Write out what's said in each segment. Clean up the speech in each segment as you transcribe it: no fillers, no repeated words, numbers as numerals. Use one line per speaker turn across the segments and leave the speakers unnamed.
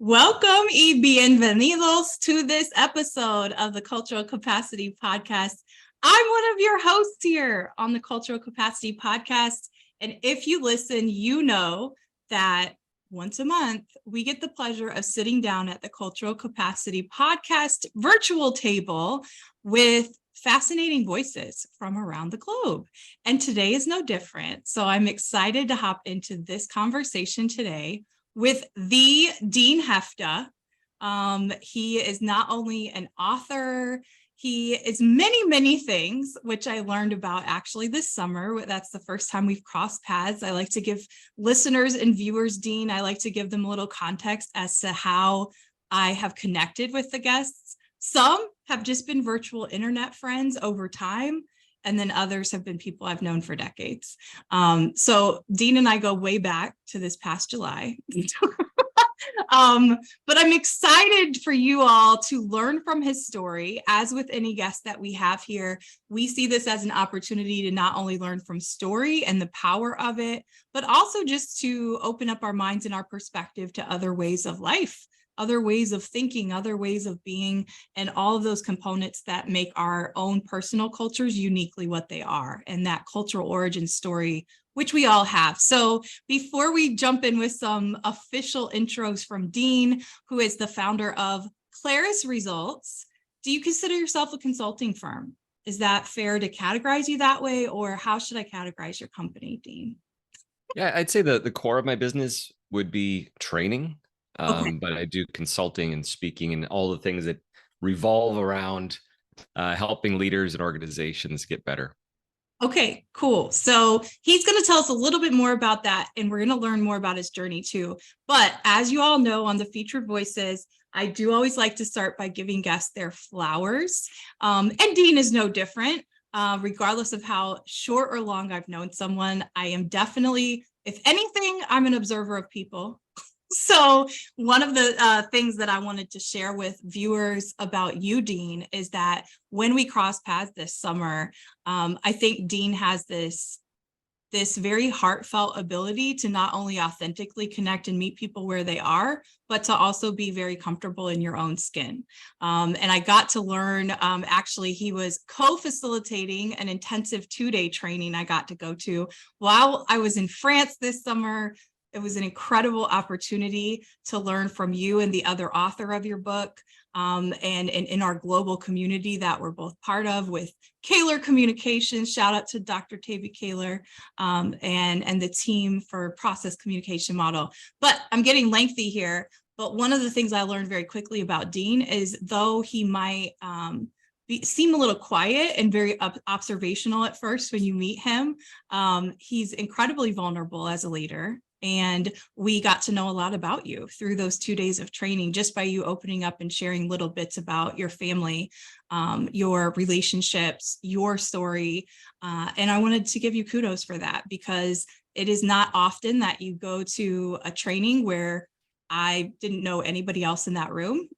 Welcome y bienvenidos to this episode of the Cultural Capacity Podcast. I'm one of your hosts here on the Cultural Capacity Podcast. And if you listen, you know that once a month, we get the pleasure of sitting down at the Cultural Capacity Podcast virtual table with fascinating voices from around the globe. And today is no different. So I'm excited to hop into this conversation today with the Dean Heffta. He is not only an author, he is many, many things, which I learned about actually this summer. That's the first time we've crossed paths. I like to give listeners and viewers, Dean, I like to give them a little context as to how I have connected with the guests. Some have just been virtual internet friends over time, and then others have been people I've known for decades. So Dean and I go way back to this past July. But I'm excited for you all to learn from his story. As with any guest that we have here, we see this as an opportunity to not only learn from story and the power of it, but also just to open up our minds and our perspective to other ways of life, other ways of thinking, other ways of being, and all of those components that make our own personal cultures uniquely what they are, and that cultural origin story, which we all have. So before we jump in with some official intros from Dean, who is the founder of Claris Results, do you consider yourself a consulting firm? Is that fair to categorize you that way, or how should I categorize your company, Dean?
Yeah, I'd say the core of my business would be training.
Okay.
But I do consulting and speaking and all the things that revolve around helping leaders and organizations get better.
Okay, cool. So he's going to tell us a little bit more about that, and we're going to learn more about his journey too. But as you all know, on the Featured Voices, I do always like to start by giving guests their flowers. And Dean is no different. Regardless of how short or long I've known someone, I am definitely, if anything, I'm an observer of people. So one of the things that I wanted to share with viewers about you, Dean, is that when we crossed paths this summer, I think Dean has this very heartfelt ability to not only authentically connect and meet people where they are, but to also be very comfortable in your own skin. And I got to learn, actually, he was co-facilitating an intensive 2-day training I got to go to while I was in France this summer. It was an incredible opportunity to learn from you and the other author of your book, and in our global community that we're both part of with Kaler Communications. Shout out to Dr. Tavy Kaler, and the team for Process Communication Model. But I'm getting lengthy here. But one of the things I learned very quickly about Dean is, though he might seem a little quiet and very observational at first when you meet him, he's incredibly vulnerable as a leader. And we got to know a lot about you through those 2 days of training, just by you opening up and sharing little bits about your family, your relationships, your story. And I wanted to give you kudos for that, because it is not often that you go to a training where I didn't know anybody else in that room.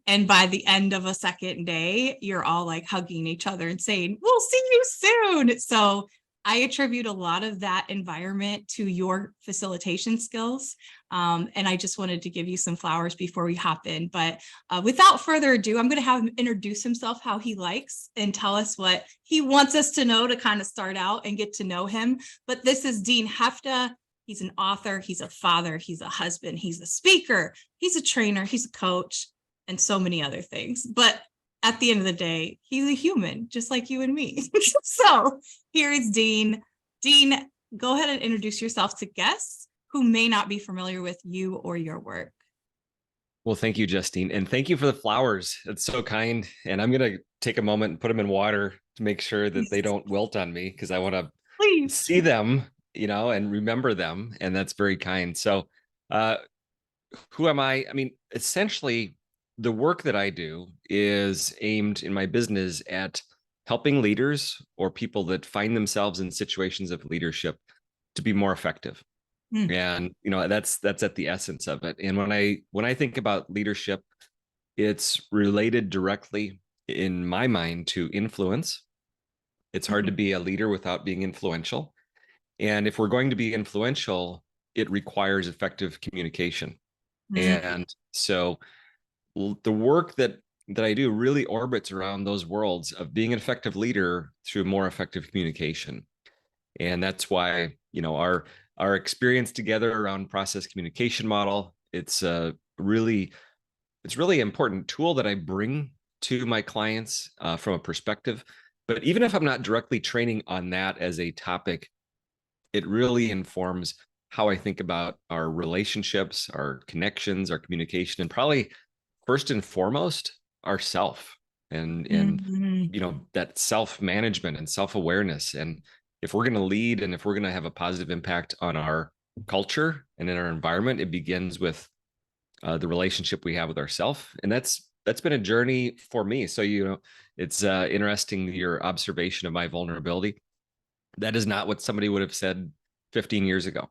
And by the end of a second day, you're all like hugging each other and saying, "We'll see you soon." So I attribute a lot of that environment to your facilitation skills. And I just wanted to give you some flowers before we hop in. But without further ado, I'm going to have him introduce himself how he likes and tell us what he wants us to know to kind of start out and get to know him. But this is Dean Heffta. He's an author, he's a father, he's a husband, he's a speaker, he's a trainer, he's a coach, and so many other things. But at the end of the day, he's a human, just like you and me. So here is Dean. Dean, go ahead and introduce yourself to guests who may not be familiar with you or your work.
Well, thank you, Justine. And thank you for the flowers. It's so kind. And I'm going to take a moment and put them in water to make sure that they don't wilt on me, because I want to see them, and remember them. And that's very kind. So who am I? I mean, essentially, the work that I do is aimed in my business at helping leaders or people that find themselves in situations of leadership to be more effective. And that's at the essence of it. And when I think about leadership, it's related directly in my mind to influence. It's hard to be a leader without being influential. And if we're going to be influential, it requires effective communication.
Mm.
And so the work that I do really orbits around those worlds of being an effective leader through more effective communication. And that's why, our experience together around process communication model, it's really important tool that I bring to my clients from a perspective. But even if I'm not directly training on that as a topic, it really informs how I think about our relationships, our connections, our communication, and probably first and foremost, ourself and
Mhm.
that self-management and self-awareness. And if we're going to lead and if we're going to have a positive impact on our culture and in our environment, it begins with the relationship we have with ourselves. And that's been a journey for me. So it's interesting your observation of my vulnerability. That is not what somebody would have said 15 years ago.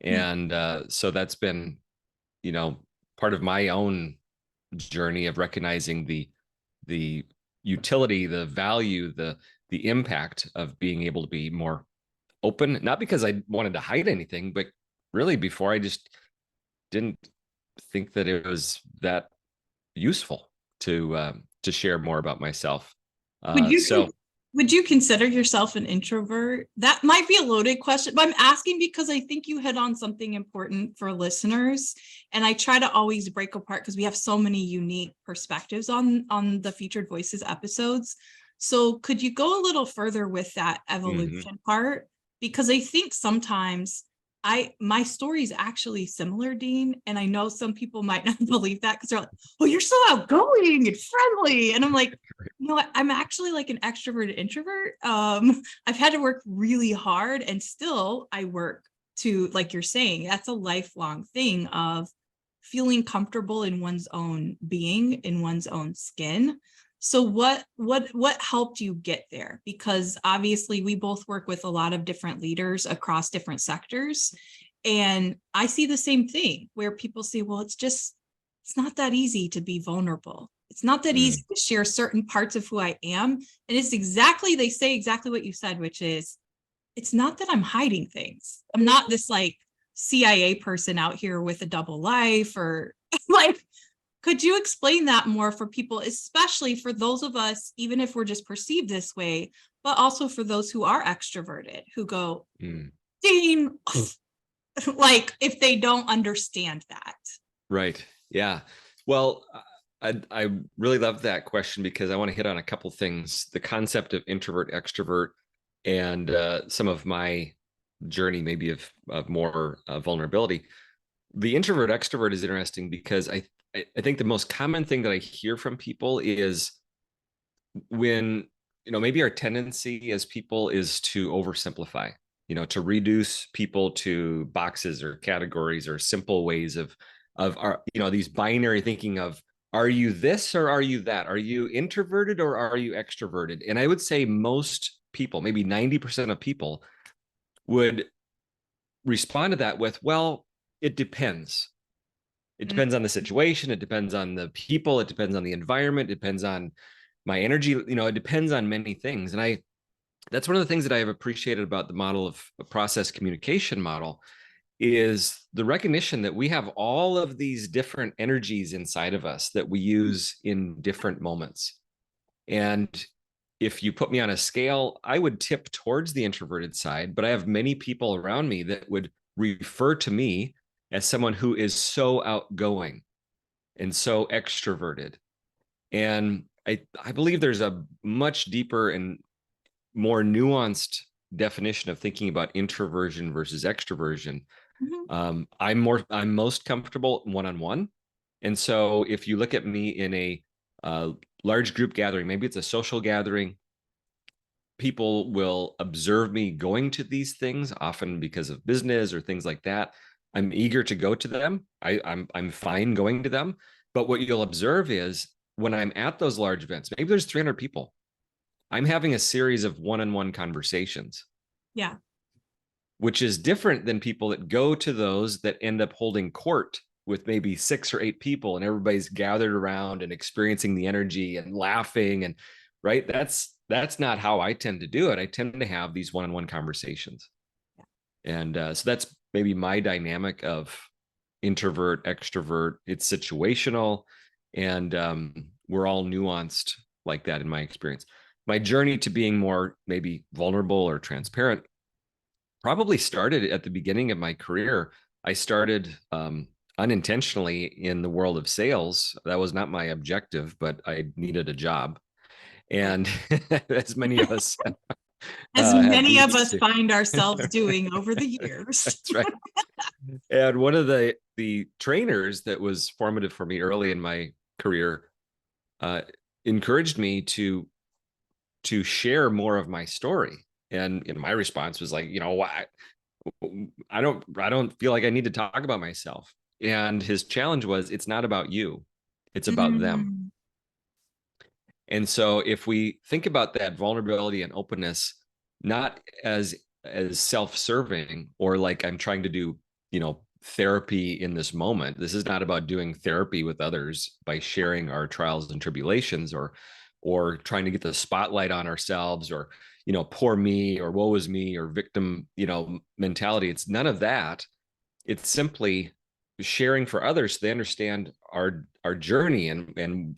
Yeah.
And so that's been, you know, part of my own journey of recognizing the utility, the value, the impact of being able to be more open, not because I wanted to hide anything, but really before I just didn't think that it was that useful to share more about myself.
Would you
So
would you consider yourself an introvert? That might be a loaded question, but I'm asking because I think you hit on something important for listeners. And I try to always break apart because we have so many unique perspectives on the Featured Voices episodes. So could you go a little further with that
mhm.
evolution part? Because I think sometimes my story is actually similar, Dean. And I know some people might not believe that because they're like, oh, you're so outgoing and friendly. And I'm like, I'm actually like an extroverted introvert. I've had to work really hard and still I work to, like you're saying, that's a lifelong thing of feeling comfortable in one's own being, in one's own skin. So what helped you get there? Because obviously we both work with a lot of different leaders across different sectors. And I see the same thing where people say, well, it's not that easy to be vulnerable. It's not that easy
Mm,
to share certain parts of who I am. And they say exactly what you said, which is, it's not that I'm hiding things. I'm not this like CIA person out here with a double life or like, could you explain that more for people, especially for those of us, even if we're just perceived this way, but also for those who are extroverted, who go,
mm.
Dean, like if they don't understand that.
Right. Yeah. Well, I really love that question because I want to hit on a couple things. The concept of introvert, extrovert, and some of my journey, maybe of more vulnerability. The introvert extrovert is interesting because I think the most common thing that I hear from people is when maybe our tendency as people is to oversimplify, to reduce people to boxes or categories or simple ways of our these binary thinking of, are you this or are you that, are you introverted or are you extroverted? And I would say most people, maybe 90% of people, would respond to that with, well, it depends. It
Mm.
depends on the situation, it depends on the people, it depends on the environment, it depends on my energy, it depends on many things. And that's one of the things that I have appreciated about the model of a process communication model is the recognition that we have all of these different energies inside of us that we use in different moments. And if you put me on a scale, I would tip towards the introverted side, but I have many people around me that would refer to me as someone who is so outgoing and so extroverted. And I believe there's a much deeper and more nuanced definition of thinking about introversion versus extroversion.
Mhm.
I'm most comfortable one-on-one. And so if you look at me in a large group gathering, maybe it's a social gathering, people will observe me going to these things, often because of business or things like that. I'm eager to go to them. I'm fine going to them. But what you'll observe is when I'm at those large events, maybe there's 300 people, I'm having a series of one-on-one conversations,
Yeah.
which is different than people that go to those that end up holding court with maybe 6 or 8 people and everybody's gathered around and experiencing the energy and laughing. And right, that's not how I tend to do it. I tend to have these one-on-one conversations. And so that's maybe my dynamic of introvert, extrovert. It's situational, and we're all nuanced like that in my experience. My journey to being more maybe vulnerable or transparent probably started at the beginning of my career. I started unintentionally in the world of sales. That was not my objective, but I needed a job.
Right.
And as many of us
As
have
many of
needs
us
to.
find ourselves doing over the years.
That's right. And one of the trainers that was formative for me early in my career uh, encouraged me to share more of my story. And my response was like, I don't feel like I need to talk about myself. And his challenge was, it's not about you, it's about them.
Mm,
And so if we think about that vulnerability and openness, not as self-serving or like I'm trying to do, therapy in this moment. This is not about doing therapy with others by sharing our trials and tribulations or trying to get the spotlight on ourselves or, poor me or woe is me or victim, mentality. It's none of that. It's simply sharing for others so they understand our journey and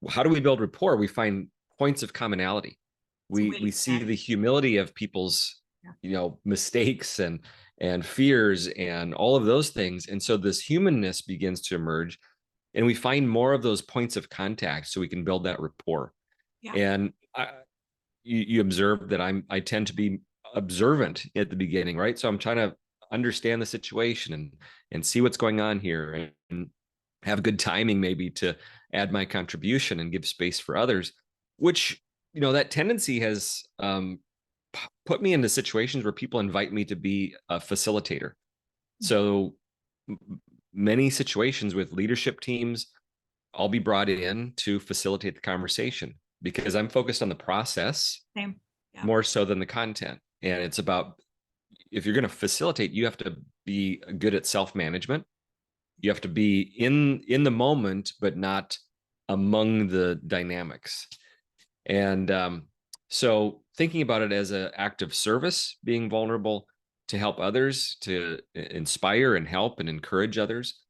how do we build rapport? We find points of commonality.
it's a
we
way to
we see
connect.
the humility of people's
Yeah.
mistakes and fears and all of those things, and so this humanness begins to emerge, and we find more of those points of contact so we can build that rapport.
Yeah.
And you observe that I tend to be observant at the beginning, right? So I'm trying to understand the situation and see what's going on here and have good timing maybe to add my contribution and give space for others, which that tendency has put me into situations where people invite me to be a facilitator. So many situations with leadership teams, I'll be brought in to facilitate the conversation because I'm focused on the process
Same. Yeah.
more so than the content. And it's about, if you're going to facilitate, you have to be good at self-management. You have to be in the moment, but not among the dynamics. And so thinking about it as an act of service, being vulnerable to help others, to inspire and help and encourage others,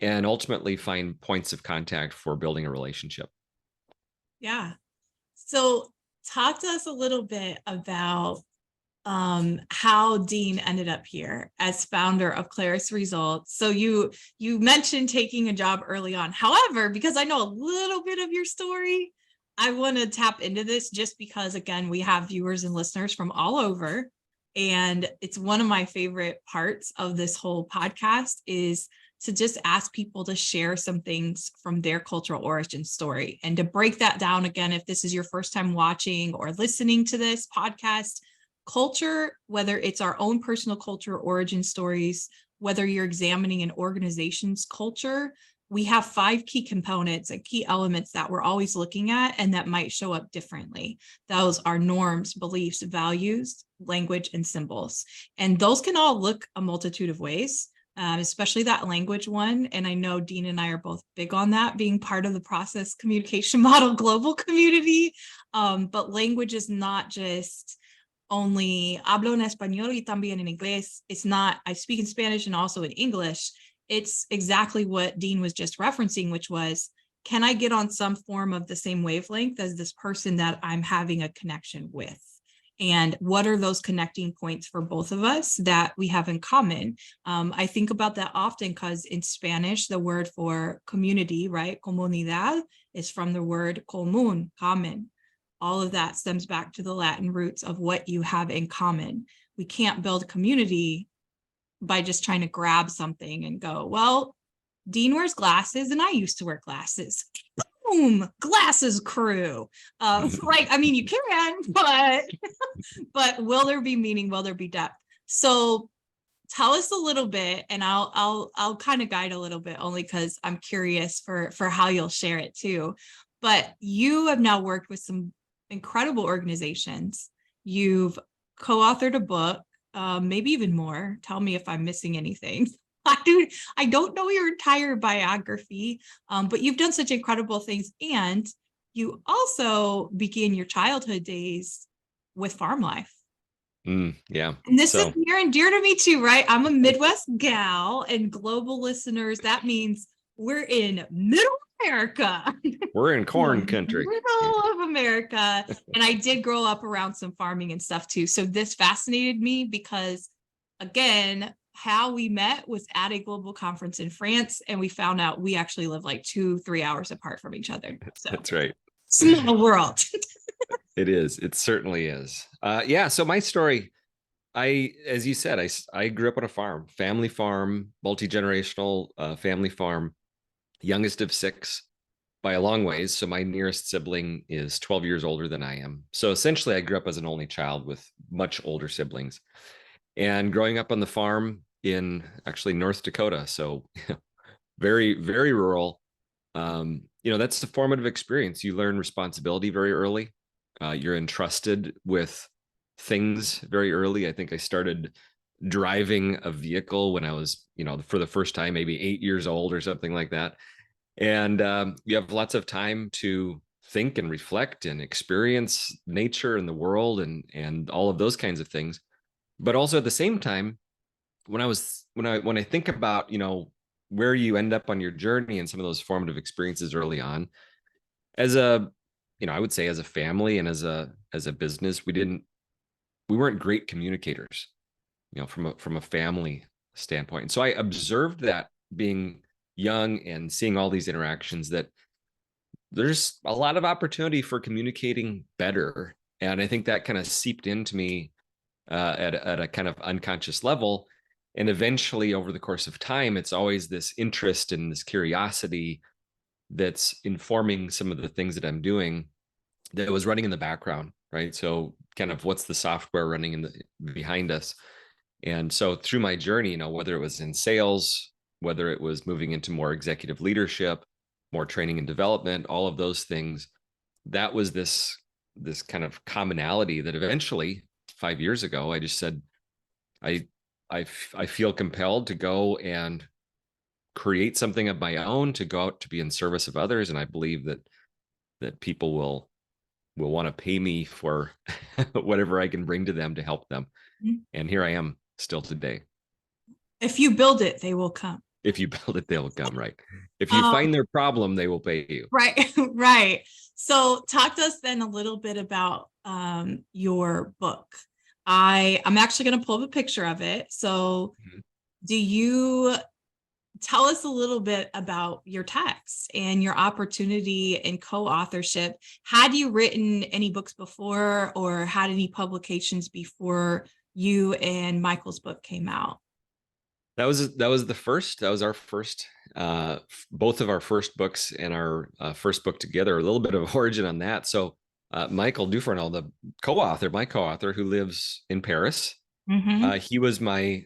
and ultimately find points of contact for building a relationship.
Yeah. So talk to us a little bit about how Dean ended up here as founder of Claris Results. So you mentioned taking a job early on. However, because I know a little bit of your story, I want to tap into this just because, again, we have viewers and listeners from all over. And it's one of my favorite parts of this whole podcast is to just ask people to share some things from their cultural origin story and to break that down. Again, if this is your first time watching or listening to this podcast, culture, whether it's our own personal culture origin stories, whether you're examining an organization's culture, we have 5 key components and key elements that we're always looking at and that might show up differently. Those are norms, beliefs, values, language, and symbols. And those can all look a multitude of ways. Especially that language one. And I know Dean and I are both big on that, being part of the process communication model global community. But language is not just only hablo en español y también en inglés. It's not, I speak in Spanish and also in English. It's exactly what Dean was just referencing, which was, can I get on some form of the same wavelength as this person that I'm having a connection with? And what are those connecting points for both of us that we have in common? I think about that often because in Spanish, the word for community, right, comunidad, is from the word común, common. All of that stems back to the Latin roots of what you have in common. We can't build community by just trying to grab something and go, well, Dean wears glasses and I used to wear glasses. Boom, glasses crew. Right. I mean, you can, but will there be meaning? Will there be depth? So tell us a little bit, and I'll kind of guide a little bit only because I'm curious for how you'll share it too. But you have now worked with some incredible organizations. You've co-authored a book, maybe even more. Tell me if I'm missing anything. I don't know your entire biography, but you've done such incredible things. And you also began your childhood days with farm life.
Yeah.
And this is
So
near and dear to me too, right? I'm a Midwest gal, and global listeners, that means we're in middle America.
we're in corn country.
Middle of America. And I did grow up around some farming and stuff too. So this fascinated me because, again, how we met was at a global conference in France, and we found out we actually live like 2-3 hours apart from each other. So
That's right.
small world.
It is. It certainly is. Yeah. So my story, as you said, I grew up on a farm, family farm, multi-generational family farm, youngest of six by a long ways. So my nearest sibling is 12 years older than I am. So essentially I grew up as an only child with much older siblings, and growing up on the farm in actually North Dakota. So very, very rural. That's the formative experience. You learn responsibility very early. You're entrusted with things very early. I think I started driving a vehicle when I was, for the first time, maybe 8 years old or something like that. And you have lots of time to think and reflect and experience nature and the world and all of those kinds of things. But also at the same time, when I think about, where you end up on your journey and some of those formative experiences early on, as a, I would say as a family and as a business, we weren't great communicators, from a family standpoint. And so I observed that, being young and seeing all these interactions, that there's a lot of opportunity for communicating better. And I think that kind of seeped into me at a kind of unconscious level. And eventually, over the course of time, it's always this interest and this curiosity that's informing some of the things that I'm doing, that was running in the background, right? So kind of what's the software running behind us. And so through my journey, whether it was in sales, whether it was moving into more executive leadership, more training and development, all of those things, that was this kind of commonality that eventually 5 years ago, I just said, I I feel compelled to go and create something of my own, to go out to be in service of others. And I believe that people will want to pay me for whatever I can bring to them to help them. And here I am still today.
If you build it, they will come.
If you build it, they'll come, right? If you find their problem, they will pay you.
Right, right. So talk to us then a little bit about your book. I'm actually going to pull up a picture of it. So do you tell us a little bit about your text and your opportunity in co-authorship? Had you written any books before, or had any publications before you and Michael's book came out?
That was the first. That was our first. Both of our first books and our first book together. A little bit of origin on that. So Michael Dufresnel, the my co-author, who lives in Paris, he was my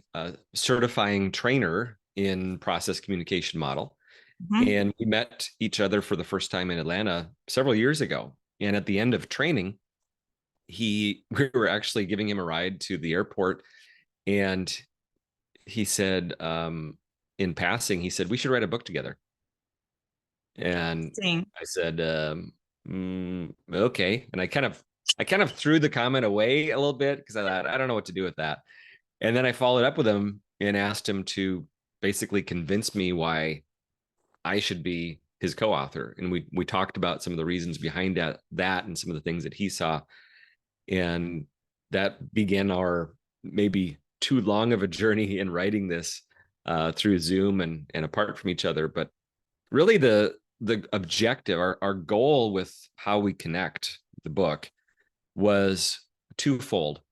certifying trainer in process communication model. And we met each other for the first time in Atlanta several years ago. And at the end of training, we were actually giving him a ride to the airport, and he said, in passing, he said, we should write a book together. And I said, okay. And I kind of threw the comment away a little bit, because I thought, I don't know what to do with that. And then I followed up with him and asked him to basically convince me why I should be his co-author. And we talked about some of the reasons behind that and some of the things that he saw. And that began our maybe too long of a journey in writing this through Zoom and apart from each other. But really the objective, our goal with how we connect the book, was twofold.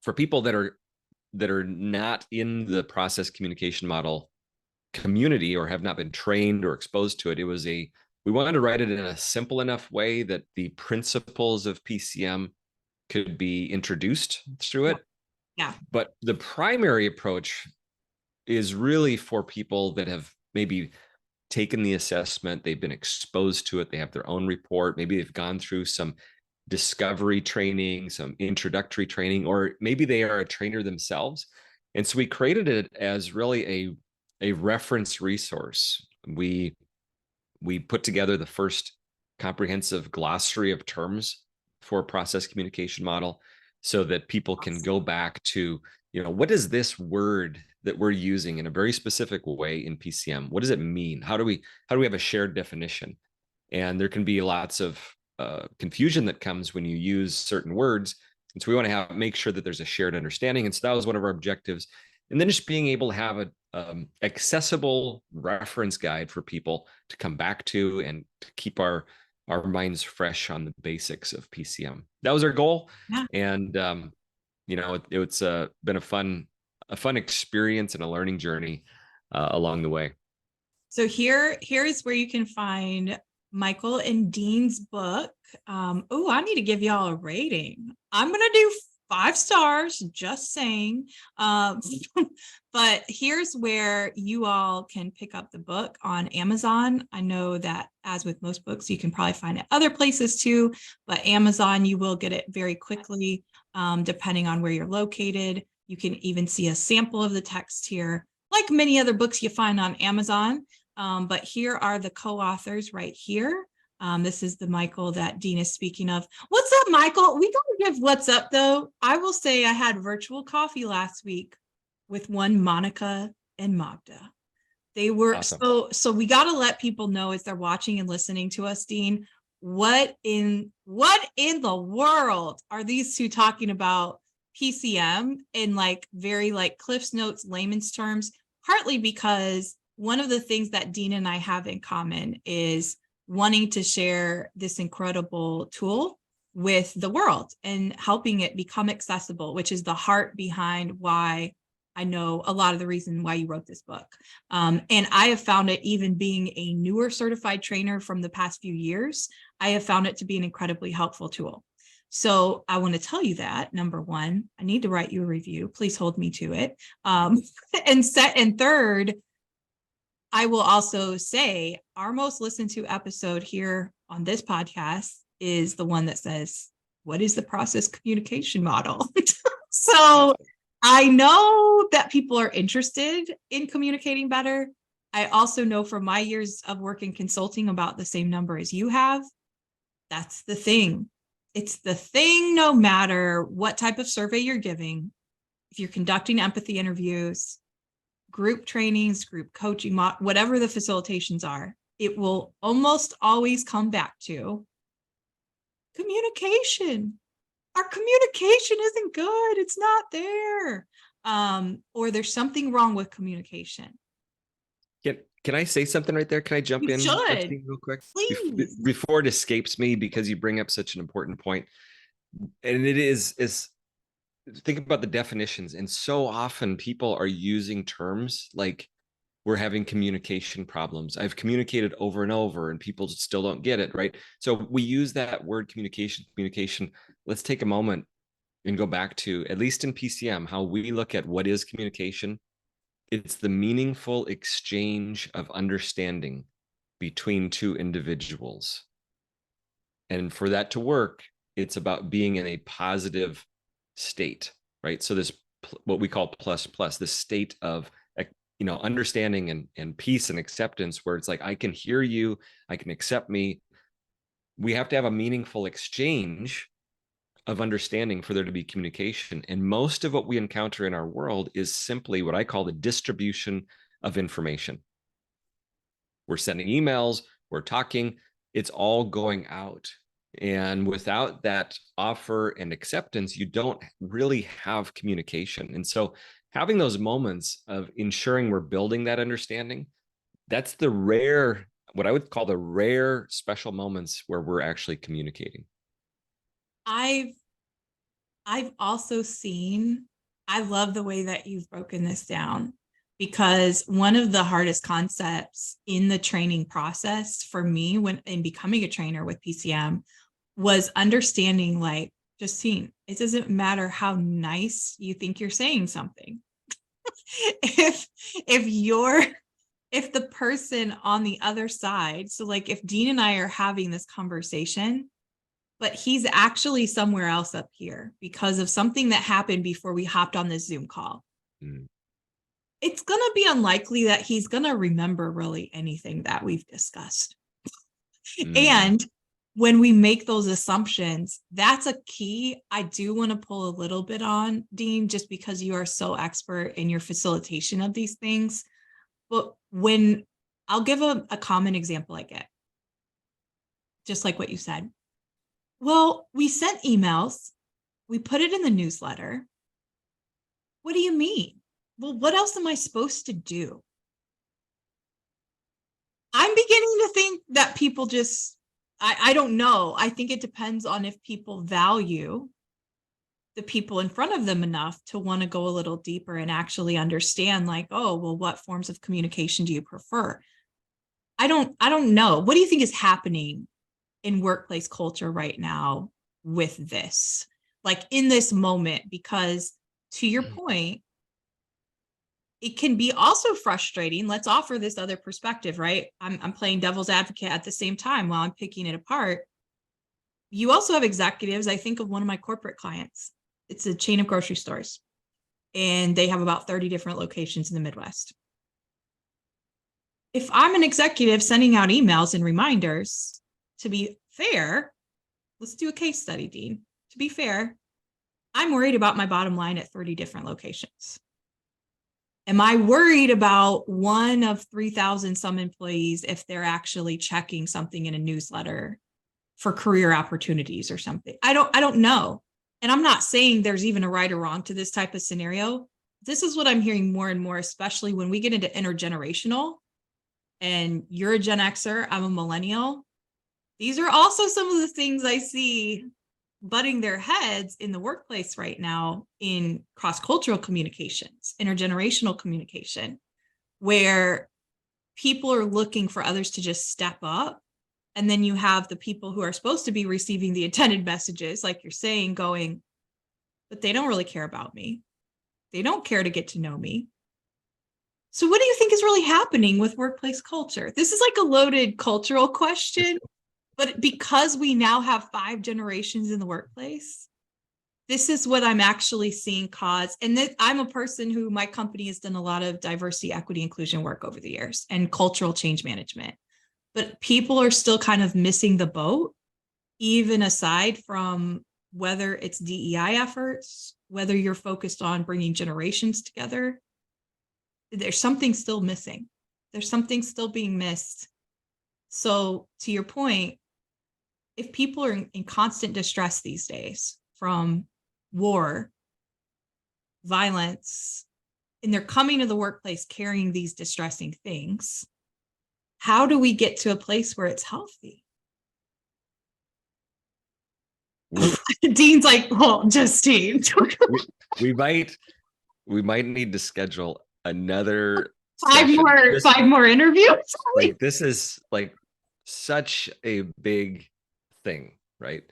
For people that are not in the process communication model community, or have not been trained or exposed to it, we wanted to write it in a simple enough way that the principles of PCM could be introduced through it.
Yeah.
But the primary approach is really for people that have maybe taken the assessment, they've been exposed to it, they have their own report, maybe they've gone through some discovery training, some introductory training, or maybe they are a trainer themselves. And so we created it as really a reference resource. We put together the first comprehensive glossary of terms for process communication model, so that people can go back to, what is this word that we're using in a very specific way in PCM? What does it mean? How do we have a shared definition? And there can be lots of confusion that comes when you use certain words. And so we want to make sure that there's a shared understanding. And so that was one of our objectives. And then just being able to have a accessible reference guide for people to come back to and to keep our minds fresh on the basics of PCM. That was our goal.
Yeah.
And it's been a fun experience and a learning journey along the way.
So here's where you can find Michael and Dean's book. I need to give y'all a rating. I'm gonna do 5 stars, just saying. But here's where you all can pick up the book on Amazon. I know that, as with most books, you can probably find it other places too, but Amazon, you will get it very quickly, depending on where you're located. You can even see a sample of the text here, like many other books you find on Amazon. But here are the co-authors right here. This is the Michael that Dean is speaking of. What's up, Michael? We gotta give what's up, though. I will say I had virtual coffee last week with one Monica and Magda. They were awesome. So we got to let people know, as they're watching and listening to us, Dean, what in the world are these two talking about PCM in like very like Cliff's Notes layman's terms? Partly because one of the things that Dean and I have in common is wanting to share this incredible tool with the world and helping it become accessible, which is the heart behind why I know a lot of the reason why you wrote this book. And I have found it, even being a newer certified trainer from the past few years, I have found it to be an incredibly helpful tool. So I want to tell you that, number one, I need to write you a review. Please hold me to it. And third, I will also say our most listened to episode here on this podcast is the one that says, what is the process communication model? So I know that people are interested in communicating better. I also know from my years of work in consulting, about the same number as you have. That's the thing. It's the thing, no matter what type of survey you're giving. If you're conducting empathy interviews, group trainings, group coaching, whatever the facilitations are, it will almost always come back to communication. Our communication isn't good. It's not there. Or there's something wrong with communication.
Can I say something right there? Can I jump in Justine, real quick?
Please.
Before it escapes me, because you bring up such an important point. And it is think about the definitions. And so often people are using terms like, we're having communication problems. I've communicated over and over and people still don't get it, right? So we use that word communication. Let's take a moment and go back to, at least in PCM, how we look at what is communication. It's the meaningful exchange of understanding between two individuals. And for that to work, it's about being in a positive state, right? So this, what we call plus, this state of, understanding and peace and acceptance, where it's like, I can hear you, I can accept me. We have to have a meaningful exchange of understanding for there to be communication. And most of what we encounter in our world is simply what I call the distribution of information. We're sending emails, we're talking, it's all going out. And without that offer and acceptance, you don't really have communication. And so having those moments of ensuring we're building that understanding, that's the rare, what I would call the rare special moments where we're actually communicating.
I've also seen, I love the way that you've broken this down, because one of the hardest concepts in the training process for me when in becoming a trainer with PCM was understanding, like, Justine, it doesn't matter how nice you think you're saying something. if the person on the other side, so like if Dean and I are having this conversation, but he's actually somewhere else up here because of something that happened before we hopped on this Zoom call, it's going to be unlikely that he's going to remember really anything that we've discussed. And when we make those assumptions, that's a key. I do want to pull a little bit on, Dean, just because you are so expert in your facilitation of these things. But when I'll give a common example I get, just like what you said. Well, we sent emails, we put it in the newsletter. What do you mean? Well, what else am I supposed to do? I'm beginning to think that people just, I don't know. I think it depends on if people value the people in front of them enough to want to go a little deeper and actually understand, like, oh, well, what forms of communication do you prefer? I don't know. What do you think is happening in workplace culture right now with this? Like in this moment, because to your point, it can be also frustrating. Let's offer this other perspective, right? I'm playing devil's advocate at the same time while I'm picking it apart. You also have executives. I think of one of my corporate clients. It's a chain of grocery stores, and they have about 30 different locations in the Midwest. If I'm an executive sending out emails and reminders, to be fair, let's do a case study, Dean. To be fair, I'm worried about my bottom line at 30 different locations. Am I worried about one of 3,000 some employees if they're actually checking something in a newsletter for career opportunities or something? I don't know. And I'm not saying there's even a right or wrong to this type of scenario. This is what I'm hearing more and more, especially when we get into intergenerational. And you're a Gen Xer, I'm a millennial. These are also some of the things I see butting their heads in the workplace right now in cross-cultural communications, intergenerational communication, where people are looking for others to just step up. And then you have the people who are supposed to be receiving the intended messages, like you're saying, going, but they don't really care about me. They don't care to get to know me. So what do you think is really happening with workplace culture? This is like a loaded cultural question. But because we now have 5 generations in the workplace, this is what I'm actually seeing cause. And I'm a person who, my company has done a lot of diversity, equity, inclusion work over the years and cultural change management. But people are still kind of missing the boat, even aside from whether it's DEI efforts, whether you're focused on bringing generations together. There's something still missing. There's something still being missed. So to your point, if people are in constant distress these days from war, violence, and they're coming to the workplace carrying these distressing things, how do we get to a place where it's healthy? Dean's like, well, Justine.
we might need to schedule another
five more interviews.
Like this is like such a big thing, right?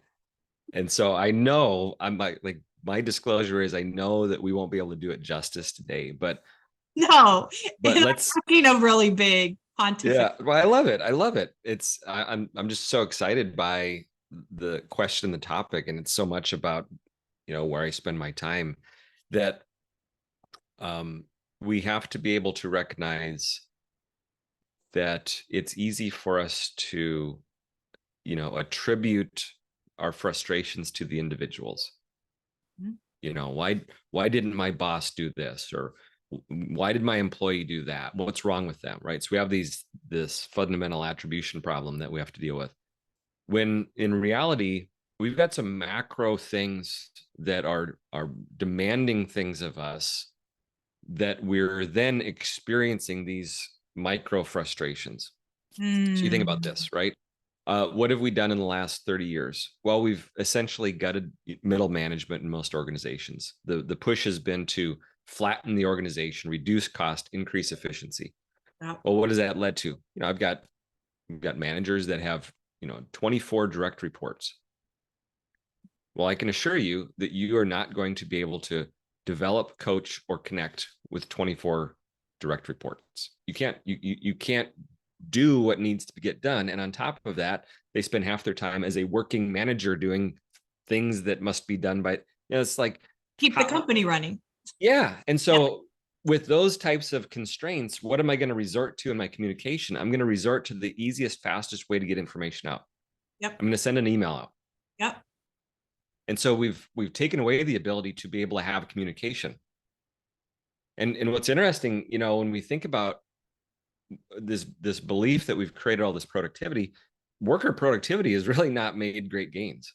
And so I know I'm like my disclosure is I know that we won't be able to do it justice today, but
let's talking a really big pontificate.
Yeah, well, I love it. I love it. I'm just so excited by the question, the topic, and it's so much about where I spend my time that we have to be able to recognize that it's easy for us to attribute our frustrations to the individuals. Mm-hmm. Why didn't my boss do this, or why did my employee do that? What's wrong with them, right? So we have this fundamental attribution problem that we have to deal with, when in reality we've got some macro things that are demanding things of us, that we're then experiencing these micro frustrations. So you think about this, right? What have we done in the last 30 years? Well, we've essentially gutted middle management in most organizations. The push has been to flatten the organization, reduce cost, increase efficiency. Well, what has that led to? We've got managers that have 24 direct reports. Well, I can assure you that you are not going to be able to develop, coach, or connect with 24 direct reports. You can't do what needs to get done. And on top of that, they spend half their time as a working manager doing things that must be done by, it's like
keep the company running.
Yeah. And so with those types of constraints, what am I going to resort to in my communication? I'm going to resort to the easiest, fastest way to get information out.
Yep.
I'm going to send an email out.
Yep.
And so we've taken away the ability to be able to have communication. And what's interesting, when we think about this belief that we've created all this productivity, worker productivity has really not made great gains.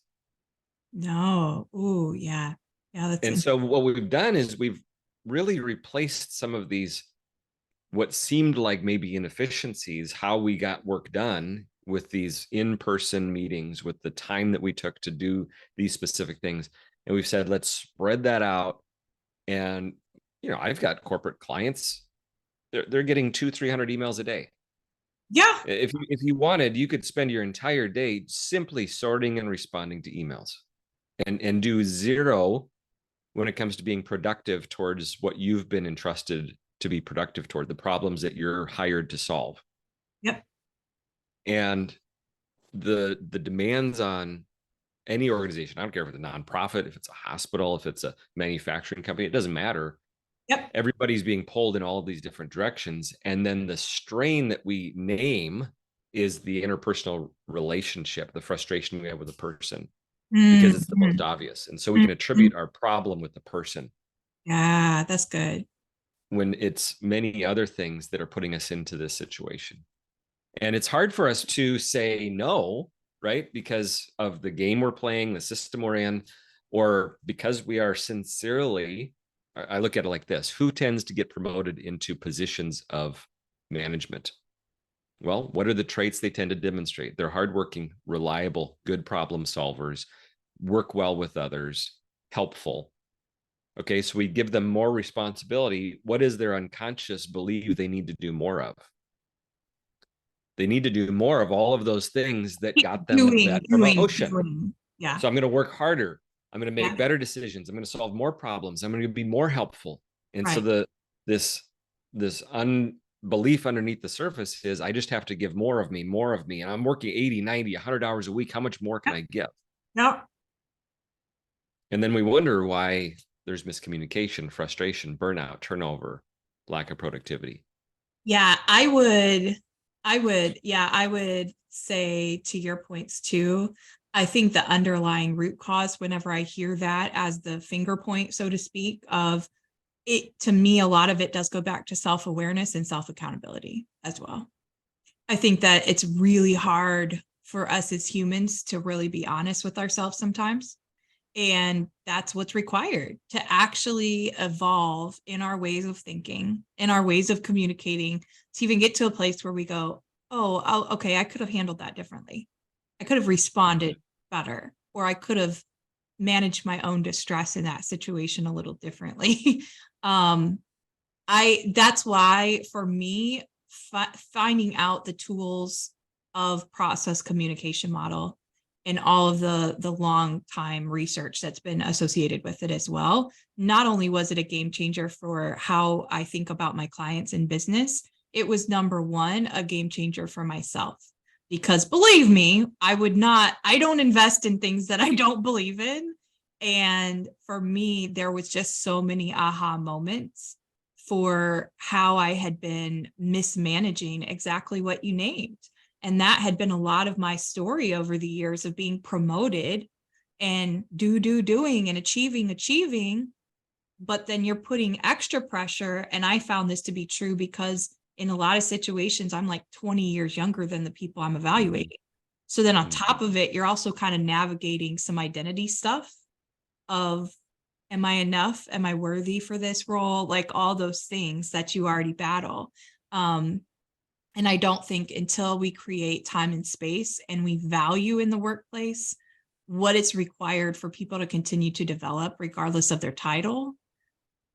No. Ooh, yeah. Yeah, that's
And so what we've done is we've really replaced some of these, what seemed like maybe inefficiencies, how we got work done with these in-person meetings, with the time that we took to do these specific things. And we've said, let's spread that out. And, I've got corporate clients, they're getting 200-300 emails a day.
yeah.
If you wanted, you could spend your entire day simply sorting and responding to emails and do zero when it comes to being productive towards what you've been entrusted to be productive toward, the problems that you're hired to solve.
Yep.
And the demands on any organization, I don't care if it's a nonprofit, if it's a hospital, if it's a manufacturing company, it doesn't matter.
Yep.
Everybody's being pulled in all of these different directions. And then the strain that we name is the interpersonal relationship, the frustration we have with a person, because it's the most obvious. And so we can attribute our problem with the person.
Yeah, that's good.
When it's many other things that are putting us into this situation. And it's hard for us to say no, right? Because of the game we're playing, the system we're in, or because we are sincerely, I look at it like this: who tends to get promoted into positions of management? Well, what are the traits they tend to demonstrate? They're hardworking, reliable, good problem solvers, work well with others, helpful. Okay, so we give them more responsibility. What is their unconscious belief they need to do more of? They need to do more of all of those things that got them that promotion.
Yeah.
So I'm going to work harder. I'm going to
Yeah.
make better decisions. I'm going to solve more problems. I'm going to be more helpful. And so
Right.
this unbelief underneath the surface is, I just have to give more of me. And I'm working 80, 90, 100 hours a week. How much more can I give?
No.
And then we wonder why there's miscommunication, frustration, burnout, turnover, lack of productivity.
Yeah, I would say, to your points too, I think the underlying root cause, whenever I hear that as the finger point, so to speak, of it, to me, a lot of it does go back to self-awareness and self-accountability as well. I think that it's really hard for us as humans to really be honest with ourselves sometimes. And that's what's required to actually evolve in our ways of thinking, in our ways of communicating, to even get to a place where we go, oh, okay, I could have handled that differently. I could have responded better, or I could have managed my own distress in that situation a little differently. That's why for me, finding out the tools of process communication model and all of the long time research that's been associated with it as well. Not only was it a game changer for how I think about my clients in business, it was number one, a game changer for myself. Because believe me, I don't invest in things that I don't believe in. And for me, there was just so many aha moments for how I had been mismanaging exactly what you named. And that had been a lot of my story over the years of being promoted and doing and achieving. But then you're putting extra pressure. And I found this to be true because in a lot of situations, I'm like 20 years younger than the people I'm evaluating. So then on top of it, you're also kind of navigating some identity stuff of, am I enough? Am I worthy for this role? Like all those things that you already battle. And I don't think until we create time and space and we value in the workplace what it's required for people to continue to develop, regardless of their title,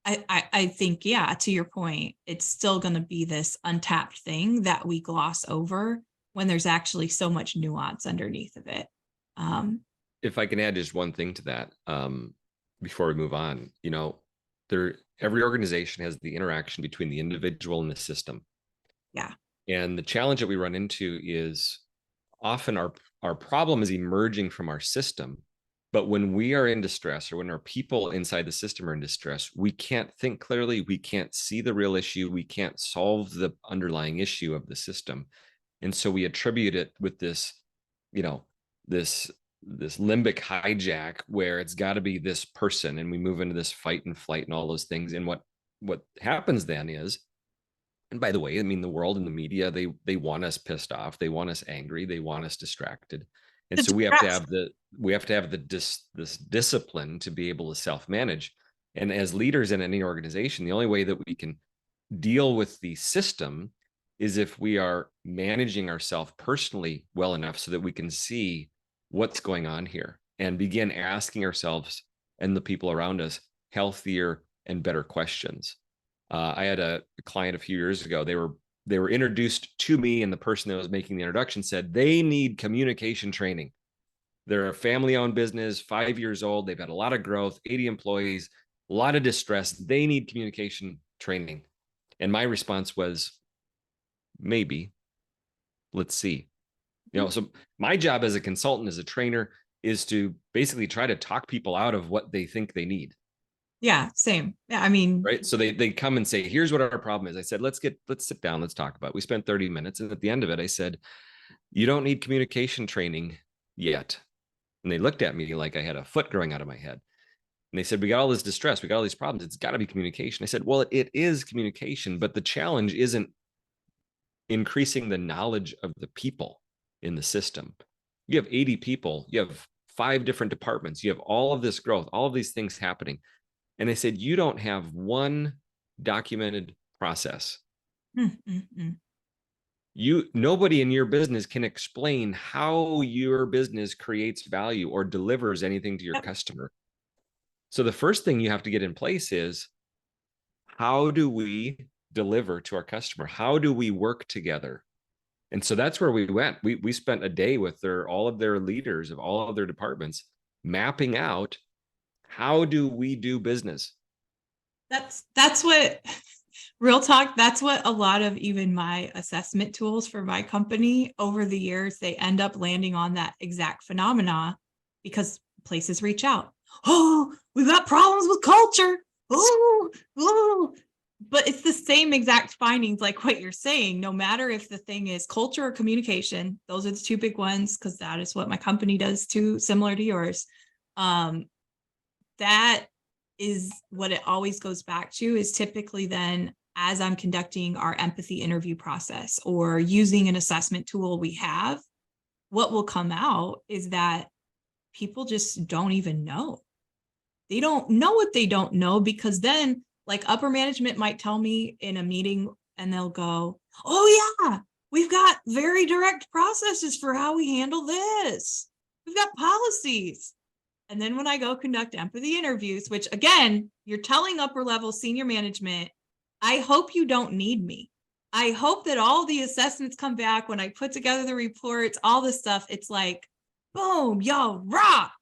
I think, yeah, to your point, it's still going to be this untapped thing that we gloss over when there's actually so much nuance underneath of it.
If I can add just one thing to that, before we move on, every organization has the interaction between the individual and the system.
Yeah.
And the challenge that we run into is often our problem is emerging from our system. But when we are in distress, or when our people inside the system are in distress, we can't think clearly. We can't see the real issue. We can't solve the underlying issue of the system. And so we attribute it with this, this limbic hijack where it's got to be this person, and we move into this fight and flight and all those things. And what happens then is, and by the way, I mean, the world and the media, they want us pissed off, they want us angry, they want us distracted. And so we have to have this discipline to be able to self-manage. And as leaders in any organization, the only way that we can deal with the system is if we are managing ourselves personally well enough so that we can see what's going on here and begin asking ourselves and the people around us healthier and better questions. I had a client a few years ago. They were introduced to me, and the person that was making the introduction said they need communication training. They're a family-owned business, 5 years old. They've had a lot of growth, 80 employees, a lot of distress. They need communication training. And my response was, maybe. Let's see. So my job as a consultant, as a trainer, is to basically try to talk people out of what they think they need.
Yeah, same. Yeah, I mean,
right. So they come and say, here's what our problem is. I said, let's sit down, let's talk about it. We spent 30 minutes. And at the end of it, I said, you don't need communication training yet. And they looked at me like I had a foot growing out of my head. And they said, we got all this distress, we got all these problems. It's got to be communication. I said, well, it is communication, but the challenge isn't increasing the knowledge of the people in the system. You have 80 people, you have 5 different departments, you have all of this growth, all of these things happening. And they said, you don't have one documented process. Nobody in your business can explain how your business creates value or delivers anything to your customer. So the first thing you have to get in place is, how do we deliver to our customer? How do we work together? And so that's where we went. We spent a day with all of their leaders of all of their departments, mapping out, how do we do business?
That's what, real talk, that's what a lot of even my assessment tools for my company over the years, they end up landing on that exact phenomena, because places reach out. Oh, we've got problems with culture. Oh. But it's the same exact findings, like what you're saying. No matter if the thing is culture or communication, those are the 2 big ones, because that is what my company does too, similar to yours. That is what it always goes back to, is typically then, as I'm conducting our empathy interview process or using an assessment tool we have, what will come out is that people just don't even know. They don't know what they don't know, because then, like, upper management might tell me in a meeting and they'll go, oh yeah, we've got very direct processes for how we handle this. We've got policies. And then when I go conduct empathy interviews, which again, you're telling upper level senior management, I hope you don't need me. I hope that all the assessments come back when I put together the reports, all this stuff. It's like, boom, yo, rock,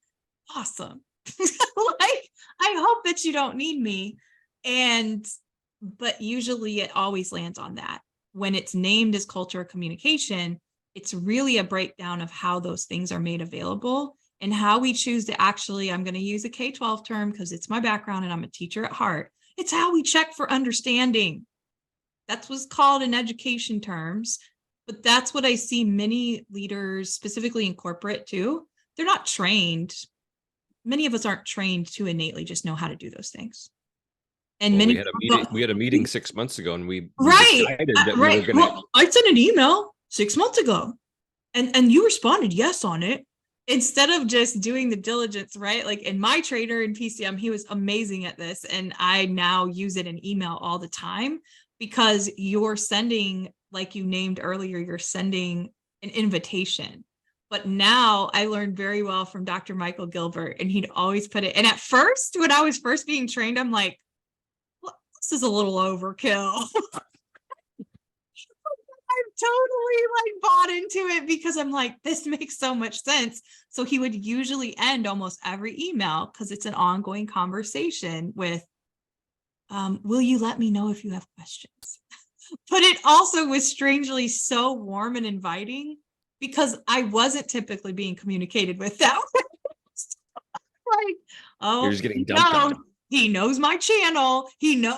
awesome. Like, I hope that you don't need me. But usually it always lands on that. When it's named as culture or communication, it's really a breakdown of how those things are made available and how we choose to actually, I'm going to use a K-12 term because it's my background and I'm a teacher at heart. It's how we check for understanding. That's what's called in education terms, but that's what I see many leaders, specifically in corporate too. They're not trained. Many of us aren't trained to innately just know how to do those things. And
we had a meeting 6 months ago, and we
decided
that we were going
to. I sent an email 6 months ago, and you responded yes on it, instead of just doing the diligence, right? Like, in my trainer in PCM, he was amazing at this, and I now use it in email all the time, because you're sending, like you named earlier, you're sending an invitation. But now I learned very well from Dr. Michael Gilbert, and he'd always put it. And at first, when I was first being trained, I'm like, well, this is a little overkill. I've totally like bought into it, because I'm like, this makes so much sense. So he would usually end almost every email, because it's an ongoing conversation with, will you let me know if you have questions? But it also was strangely so warm and inviting, because I wasn't typically being communicated with that way. Like, oh,
you're just getting dumped on.
He knows my channel. He knows.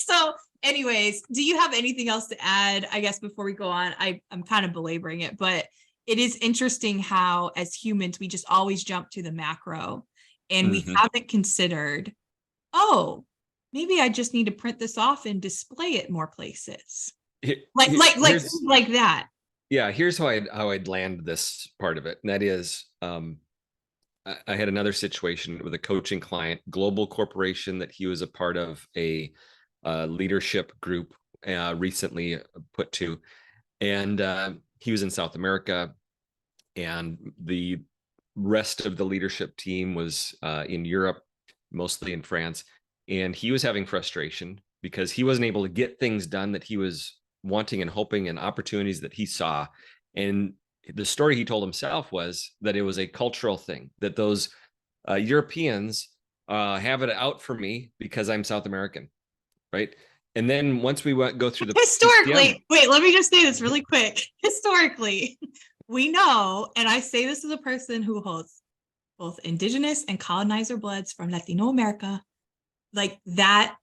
So anyways, do you have anything else to add, I guess, before we go on? I'm kind of belaboring it, but it is interesting how as humans, we just always jump to the macro and we
Mhm.
haven't considered, oh, maybe I just need to print this off and display it more places.
Here's
Like that.
yeah, here's how I'd land this part of it. And that is I had another situation with a coaching client, global corporation that he was a part of a leadership group recently put to, and he was in South America, and the rest of the leadership team was in Europe, mostly in France, and he was having frustration because he wasn't able to get things done that he was wanting and hoping and opportunities that he saw. And the story he told himself was that it was a cultural thing, that those Europeans have it out for me because I'm South American, right? And then once we go through the PCM,
Historically, wait, let me just say this really quick. Historically, we know, and I say this as a person who holds both indigenous and colonizer bloods from Latino America, like that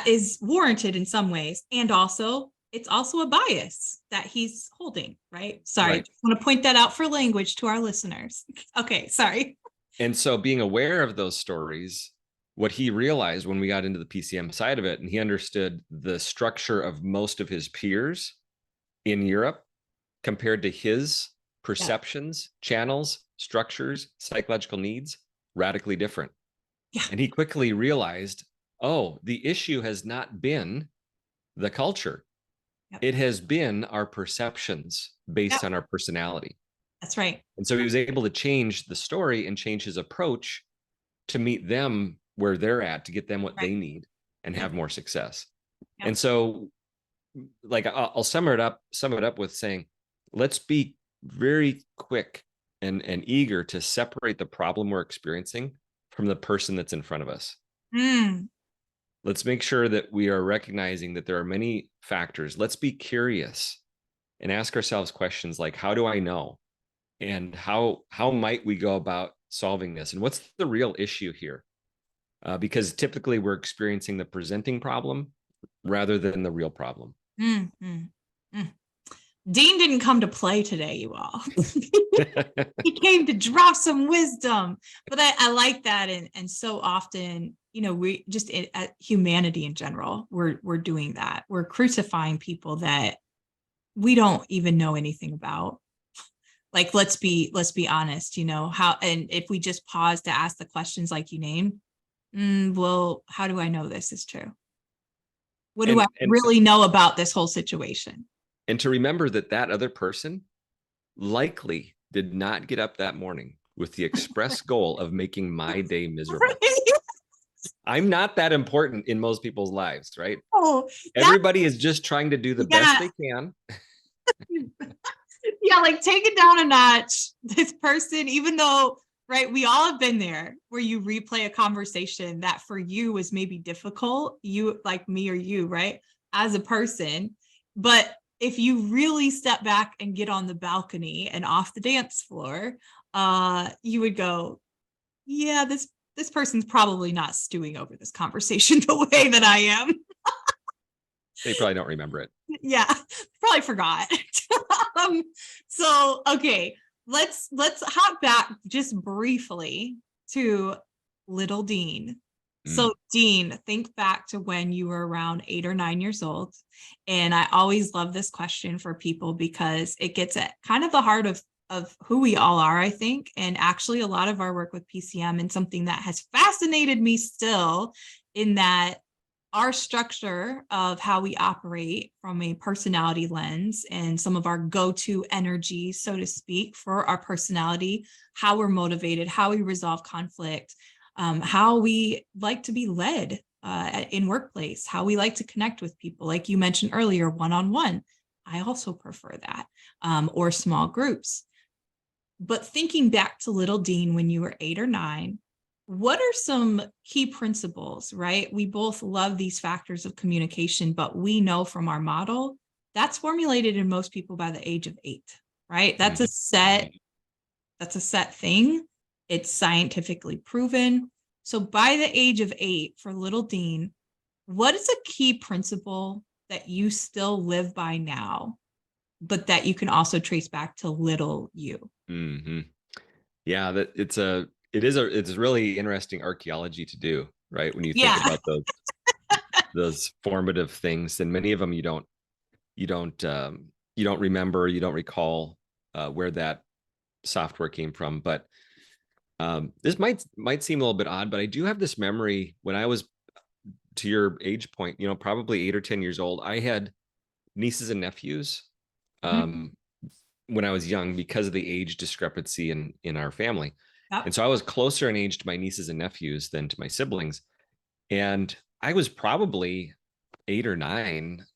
is warranted in some ways. And also, it's also a bias that he's holding, right? Sorry,
right.
just want to point that out for language to our listeners. Okay, sorry.
And so being aware of those stories, what he realized when we got into the PCM side of it, and he understood the structure of most of his peers in Europe compared to his perceptions, channels, structures, psychological needs, radically different.
Yeah.
And he quickly realized, oh, the issue has not been the culture.
Yep.
It has been our perceptions based
Yep.
on our personality.
That's right.
And so he was able to change the story and change his approach to meet them where they're at, to get them what
Right.
they need and
Yep.
have more success.
Yep.
And so, like, I'll sum it up with saying, let's be very quick and eager to separate the problem we're experiencing from the person that's in front of us.
Mm.
Let's make sure that we are recognizing that there are many factors. Let's be curious and ask ourselves questions like, how do I know? And how might we go about solving this? And what's the real issue here? Because typically we're experiencing the presenting problem rather than the real problem.
Mm, mm, mm. Dean didn't come to play today, you all. He came to drop some wisdom. But I like that. And so often, we just at humanity in general, we're doing that. We're crucifying people that we don't even know anything about. Like, let's be honest, how, and if we just pause to ask the questions like you named, well, how do I know this is true? What do I really know about this whole situation?
And to remember that other person likely did not get up that morning with the express goal of making my day miserable. I'm not that important in most people's lives, right? Oh, everybody is just trying to do the best they can.
Yeah, like take it down a notch. This person, even though, right, we all have been there where you replay a conversation that for you was maybe difficult, you like me or you, right, as a person. But if you really step back and get on the balcony and off the dance floor, you would go, yeah, this person's probably not stewing over this conversation the way that I am.
They probably don't remember it.
Yeah, probably forgot. So, okay, let's hop back just briefly to little Dean. So, Dean, think back to when you were around 8 or 9 years old. And I always love this question for people because it gets at kind of the heart of who we all are, I think. And actually, a lot of our work with PCM and something that has fascinated me still in that our structure of how we operate from a personality lens and some of our go-to energy, so to speak, for our personality, how we're motivated, how we resolve conflict, how we like to be led in workplace, how we like to connect with people, like you mentioned earlier, one-on-one. I also prefer that, or small groups. But thinking back to little Dean when you were 8 or 9, what are some key principles, right? We both love these factors of communication, but we know from our model that's formulated in most people by the age of 8, right? That's a set thing. It's scientifically proven. So by the age of 8 for little Dean, what is a key principle that you still live by now but that you can also trace back to little you.
Mm-hmm. Yeah, that it's really interesting archaeology to do, right? When you think
Yeah.
about those formative things, and many of them you don't remember, you don't recall where that software came from. But this might seem a little bit odd, but I do have this memory when I was, to your age point, probably 8 or 10 years old. I had nieces and nephews
Mhm.
when I was young because of the age discrepancy in our family.
Yep.
And so I was closer in age to my nieces and nephews than to my siblings. And I was probably 8 or 9,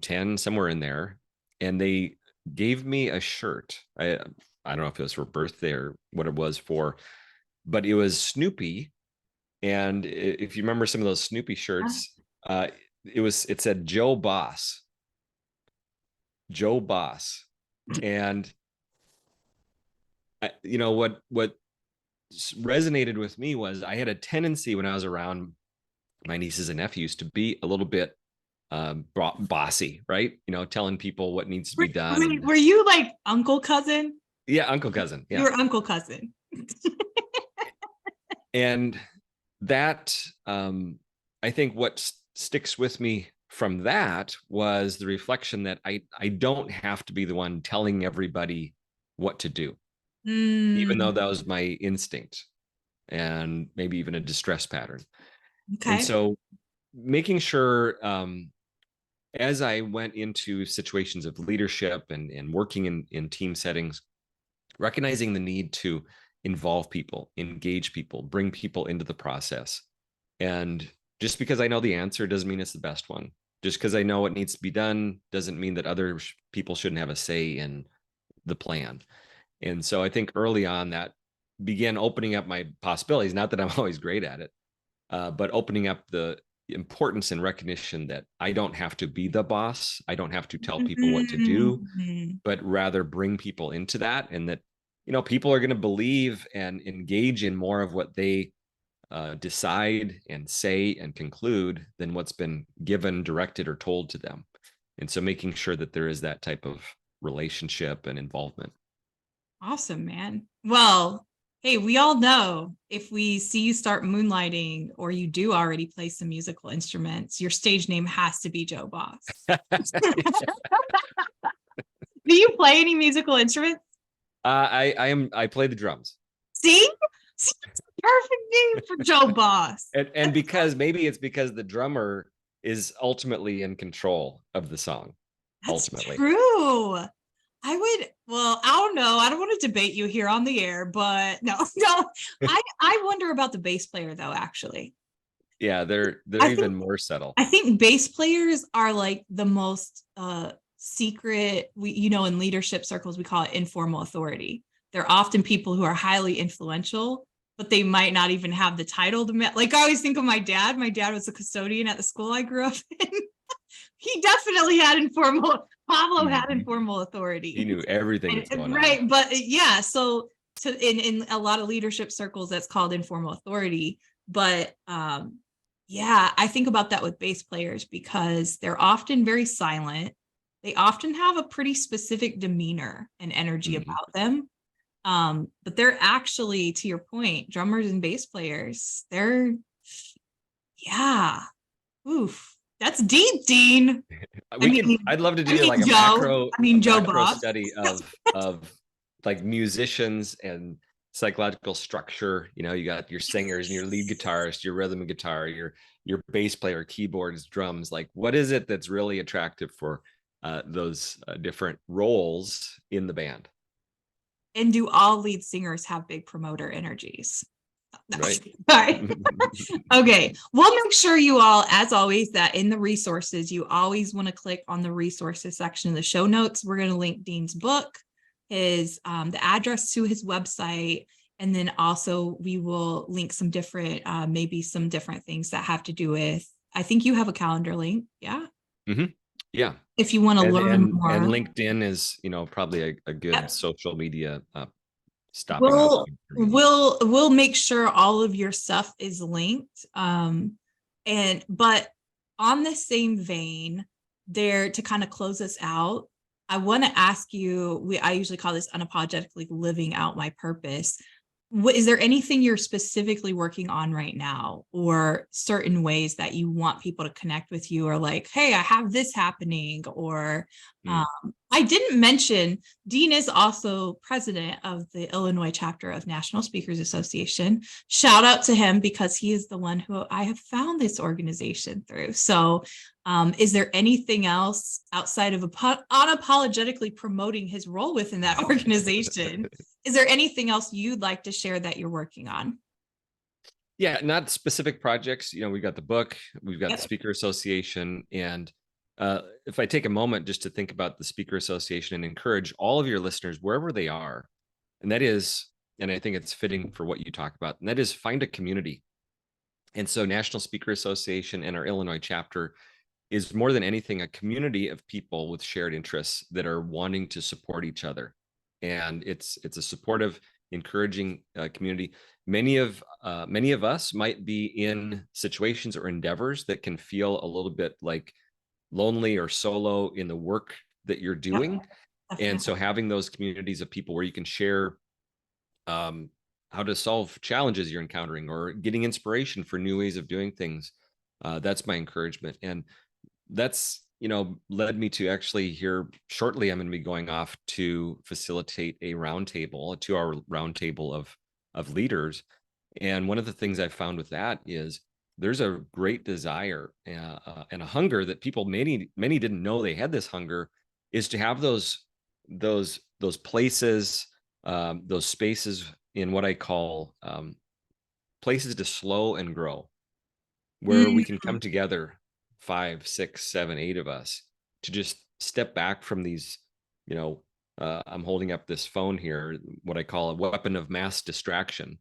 10, somewhere in there. And they gave me a shirt. I don't know if it was for birthday or what it was for, but it was Snoopy. And if you remember some of those Snoopy shirts, it said Joe Boss. Joe Boss. And what resonated with me was I had a tendency when I was around my nieces and nephews to be a little bit bossy, right? Telling people what needs to be done. And
Were you like uncle cousin?
yeah, uncle cousin.
You
Yeah.
were uncle cousin.
And that, I think what sticks with me from that was the reflection that I don't have to be the one telling everybody what to do, even though that was my instinct and maybe even a distress pattern. And
Okay.
so making sure, as I went into situations of leadership and working in team settings, recognizing the need to involve people, engage people, bring people into the process. And just because I know the answer doesn't mean it's the best one. Just because I know what needs to be done doesn't mean that other people shouldn't have a say in the plan. And so I think early on that began opening up my possibilities. Not that I'm always great at it, but opening up the importance and recognition that I don't have to be the boss. I don't have to tell people what to do, but rather bring people into that. And that, people are going to believe and engage in more of what they decide and say and conclude than what's been given, directed, or told to them. And so making sure that there is that type of relationship and involvement.
Awesome, man. Well, hey, we all know if we see you start moonlighting or you do already play some musical instruments, your stage name has to be Joe Boss. Do you play any musical instruments?
I play the drums.
See? See, that's the perfect name for Joe Boss.
And because maybe it's because the drummer is ultimately in control of the song.
That's
ultimately
true. I don't know. I don't want to debate you here on the air, but no. I wonder about the bass player though, actually.
Yeah, they're even more subtle.
I think bass players are like the most secret, in leadership circles, we call it informal authority. They're often people who are highly influential, but they might not even have the title to like I always think of my dad. My dad was a custodian at the school I grew up in. He definitely had Pablo had informal authority.
He knew everything that's going on.
Right. But yeah, so in a lot of leadership circles, that's called informal authority. But yeah, I think about that with bass players because they're often very silent. They often have a pretty specific demeanor and energy about them. But they're actually, to your point, drummers and bass players, oof. That's deep, Dean.
I'd love to do
Joe,
macro
Boss
study of like musicians and psychological structure. You got your singers and your lead guitarist, your rhythm and guitar, your bass player, keyboards, drums. Like, what is it that's really attractive for those different roles in the band?
And do all lead singers have big promoter energies?
Right.
All right. Okay. We'll make sure you all, as always, that in the resources, you always want to click on the resources section of the show notes. We're going to link Dean's book, his the address to his website, and then also we will link some different, maybe some different things that have to do with, I think you have a calendar link. Yeah.
Yeah.
If you want to learn more.
And LinkedIn is, probably a good social media
We'll make sure all of your stuff is linked. But on the same vein, there to kind of close us out, I want to ask you, I usually call this unapologetically living out my purpose. Is there anything you're specifically working on right now, or certain ways that you want people to connect with you, or like, hey, I have this happening, or
Mm.
I didn't mention Dean is also president of the Illinois chapter of National Speakers Association. Shout out to him because he is the one who I have found this organization through. So is there anything else outside of unapologetically promoting his role within that organization? Is there anything else you'd like to share that you're working on?
Yeah, not specific projects. We've got the book, we've got the
Yep.
Speaker Association. And if I take a moment just to think about the Speaker Association and encourage all of your listeners, wherever they are, and that is, and I think it's fitting for what you talk about, and that is find a community. And so National Speaker Association and our Illinois chapter is more than anything a community of people with shared interests that are wanting to support each other. And it's a supportive, encouraging community. Many of us might be in situations or endeavors that can feel a little bit like lonely or solo in the work that you're
Yep.
doing. And
Definitely.
so having those communities of people where you can share how to solve challenges you're encountering or getting inspiration for new ways of doing things, that's my encouragement. And that's led me to actually here shortly I'm going to be going off to facilitate a 2-hour roundtable of leaders. And one of the things I found with that is there's a great desire and a hunger that people many didn't know they had. This hunger is to have those places, those spaces in what I call places to slow and grow, where we can come together, 5, 6, 7, 8 of us, to just step back from these, I'm holding up this phone here, what I call a weapon of mass distraction.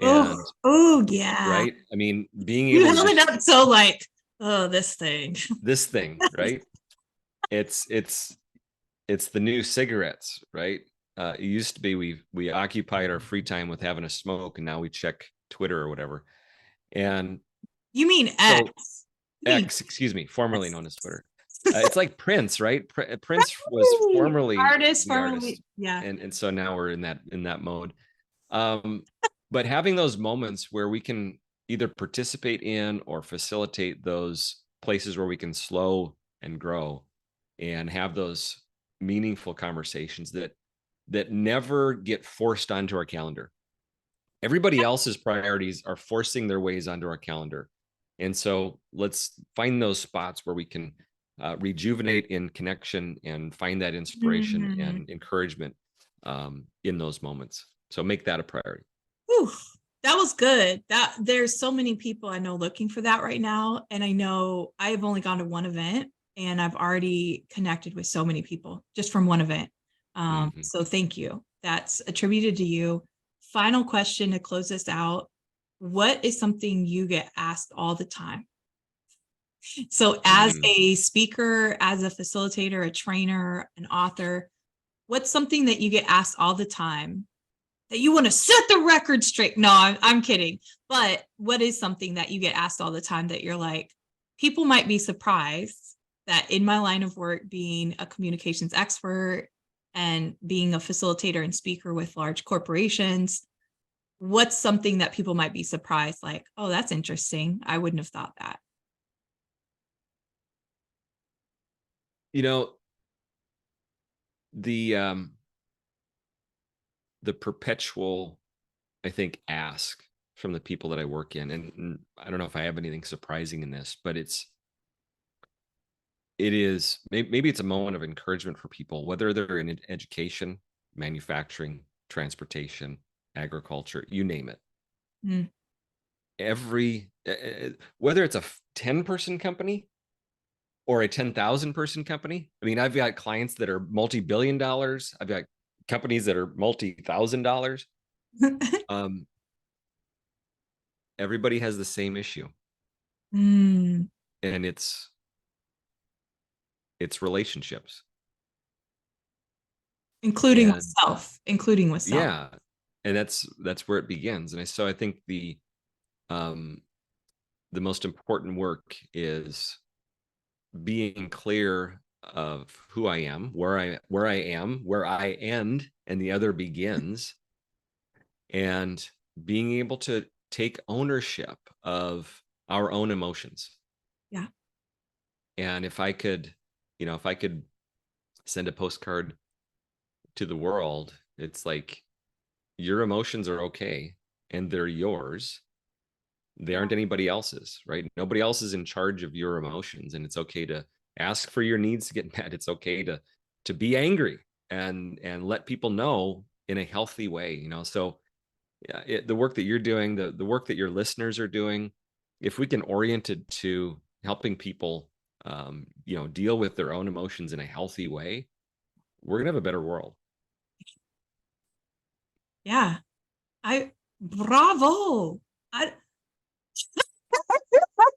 Oh,
And
oh yeah.
right, I mean, being
You
able to
held it
just
up so like, oh, this thing.
this thing, right? It's the new cigarettes, right? It used to be we occupied our free time with having a smoke, and now we check Twitter or whatever. And
You mean
so
X? You mean
X, excuse me, formerly
X?
known as Twitter. It's like Prince, right? Prince was formerly
Artist,
the artist,
formerly, yeah.
and so now we're in that mode. Um, but having those moments where we can either participate in or facilitate those places where we can slow and grow and have those meaningful conversations that never get forced onto our calendar. Everybody else's priorities are forcing their ways onto our calendar. And so let's find those spots where we can rejuvenate in connection and find that inspiration
Mhm.
and encouragement in those moments. So make that a priority.
Whew, that was good. That there's so many people I know looking for that right now. And I know I have only gone to one event and I've already connected with so many people just from one event.
Mhm.
So thank you. That's attributed to you. Final question to close this out. What is something you get asked all the time? So as
Mhm.
a speaker, as a facilitator, a trainer, an author, what's something that you get asked all the time that you want to set the record straight? No, I'm kidding. But what is something that you get asked all the time that you're like, people might be surprised that in my line of work, being a communications expert and being a facilitator and speaker with large corporations, what's something that people might be surprised, like, oh, that's interesting. I wouldn't have thought that.
You know, the um the perpetual, I think, ask from the people that I work in, and I don't know if I have anything surprising in this, but it is maybe it's a moment of encouragement for people, whether they're in education, manufacturing, transportation, agriculture, you name it.
Mm.
Every whether it's a 10-person company or a 10,000 person company. I mean, I've got clients that are multi-billion dollars. I've got companies that are multi-thousand dollars. Um, everybody has the same issue,
Mm.
and it's relationships.
Including with
And
self, including with self.
yeah, and that's where it begins. And so I think um the most important work is being clear of who I am, where I am, where I end and the other begins, and being able to take ownership of our own emotions.
Yeah.
And if I could, if I could send a postcard to the world, it's like, your emotions are okay and they're yours. They aren't anybody else's, right? Nobody else is in charge of your emotions, and it's okay to ask for your needs to get met. It's okay to be angry and let people know in a healthy way, So yeah, the work that you're doing, the work that your listeners are doing, if we can orient it to helping people, deal with their own emotions in a healthy way, we're gonna have a better world.
Yeah. Bravo. I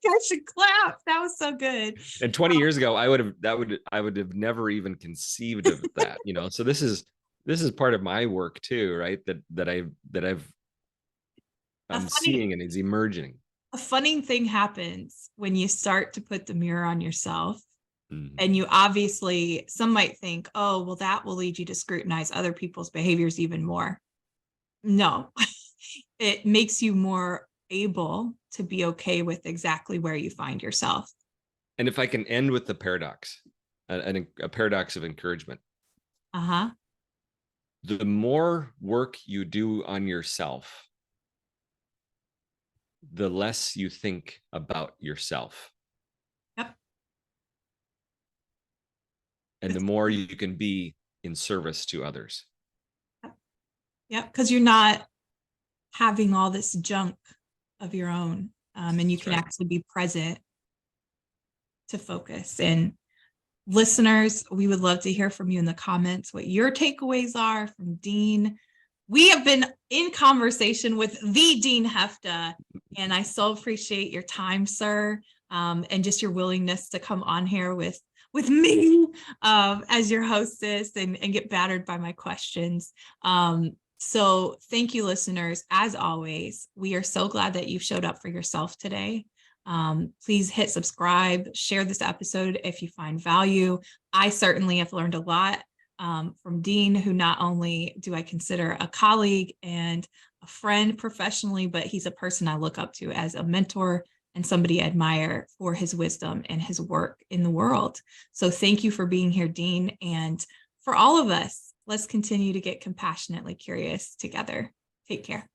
I should clap. That was so good.
And 20 years ago, I would have never even conceived of that, So this is part of my work too, right?
A
I'm
funny,
seeing and is emerging.
a funny thing happens when you start to put the mirror on yourself.
Mhm.
And you obviously, some might think, oh, well, that will lead you to scrutinize other people's behaviors even more. No, it makes you more able to be okay with exactly where you find yourself.
And if I can end with the paradox, a paradox of encouragement,
Uh-huh.
the more work you do on yourself, the less you think about yourself.
Yep.
And the more you can be in service to others.
Yep. Because you're not having all this junk of your own. And you
That's
can
right.
actually be present to focus. And listeners, we would love to hear from you in the comments what your takeaways are from Dean. We have been in conversation with the Dean Heffta, and I so appreciate your time, sir, and just your willingness to come on here with me as your hostess and get battered by my questions. So thank you, listeners. As always, we are so glad that you showed up for yourself today. Please hit subscribe, share this episode if you find value. I certainly have learned a lot from Dean, who not only do I consider a colleague and a friend professionally, but he's a person I look up to as a mentor and somebody I admire for his wisdom and his work in the world. So thank you for being here, Dean. And for all of us, let's continue to get compassionately curious together. Take care.